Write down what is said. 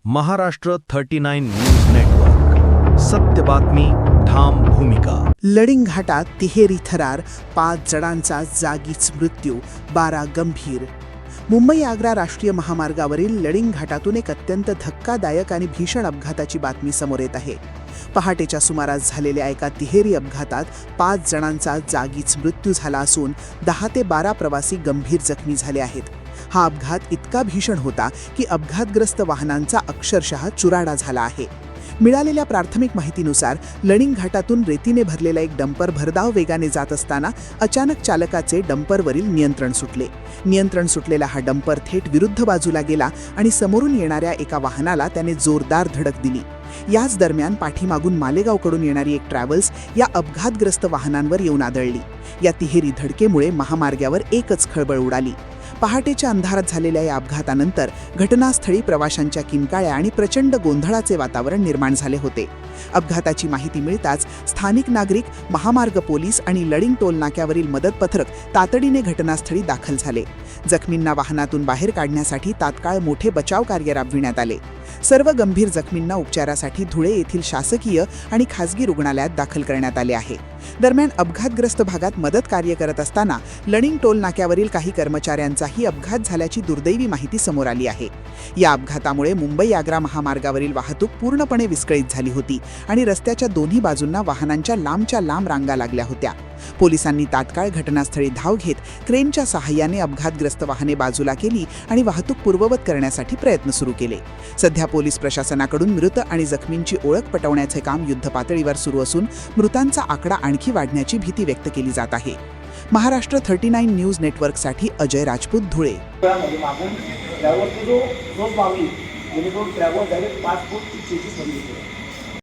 Maharashtra 39 news network. सत्य बातमी, ठाम भूमिका. लडिंग घाटात तिहेरी थरार, 5 जणांचा जागीच मृत्यू, 12 गंभीर. मुंबई आग्रा राष्ट्रीय महामार्गावरील लडिंग घाटातून एक अत्यंत धक्कादायक आणि भीषण अपघाताची बातमी समोर येत आहे. पहाटेच्या सुमारास झालेल्या एका तिहेरी अपघातात 5 जणांचा जागीच मृत्यू झाला असून 10 ते 12 प्रवासी गंभीर जखमी झाले आहेत. हा अपघात इतका भीषण होता की अपघातग्रस्त वाहनांचा अक्षरशः चुराडा झाला आहे. मिळालेल्या प्राथमिक माहितीनुसार लडिंग घाटातून रेतीने भरलेला एक डंपर भरधाव वेगाने जात असताना अचानक चालकाचे डंपरवरील नियंत्रण सुटले. नियंत्रण सुटलेला हा डंपर थेट विरुद्ध बाजूला गेला आणि समोरून येणाऱ्या एका वाहनाला त्याने जोरदार धडक दिली. याच दरम्यान पाठीमागून मालेगावकडून येणारी एक ट्रॅव्हल्स या अपघातग्रस्त वाहनांवर येऊन आदळली. या तिहेरी धडकेमुळे महामार्गावर एकच खळबळ उडाली. पहाटेच्या अंधारात झालेल्या या अपघातानंतर घटनास्थळी प्रवाशांच्या किंकाळ्या आणि प्रचंड गोंधळाचे वातावरण निर्माण झाले होते. अपघाताची माहिती मिळताच स्थानिक नागरिक, महामार्ग पोलीस आणि लडिंग टोल नाक्यावरील मदत पथक तातडीने घटनास्थळी दाखल झाले. जखमींना वाहनातून बाहेर काढण्यासाठी तात्काळ मोठे बचाव कार्य राबविण्यात आले. सर्व गंभीर जखमींना उपचारासाठी धुळे येथील शासकीय आणि खासगी रुग्णालयात दाखल करण्यात आले आहे. दरम्यान अपघातग्रस्त भागात मदत कार्य करत असताना लडिंग टोल नाक्यावरील काही कर्मचाऱ्यांचाही अपघात झाल्याची दुर्दैवी माहिती समोर आली आहे. या अपघातामुळे मुंबई आग्रा महामार्गावरील वाहतूक पूर्णपणे विस्कळीत झाली होती आणि रस्त्याच्या दोन्ही बाजूंना वाहनांच्या लांबच्या लांब रांगा लागल्या होत्या. पोलिसांनी तात्काळ घटनास्थळी धाव घेत क्रेनच्या सहाय्याने अपघातग्रस्त वाहने बाजूला केली आणि वाहतूक पूर्ववत करण्यासाठी प्रयत्न सुरू केले. सध्या पोलीस प्रशासनाकडून मृत आणि जखमींची ओळख पटवण्याचे काम युद्धपातळीवर सुरू असून मृतांचा आकडा आणखी वाढण्याची भीती व्यक्त केली जात आहे. महाराष्ट्र 39 न्यूज नेटवर्कसाठी अजय राजपूत, धुळे. मागून ड्रायव्हर जो मागली जेणेकरून ड्रायव्हर डायरेक्ट 5 फूट 46 मध्ये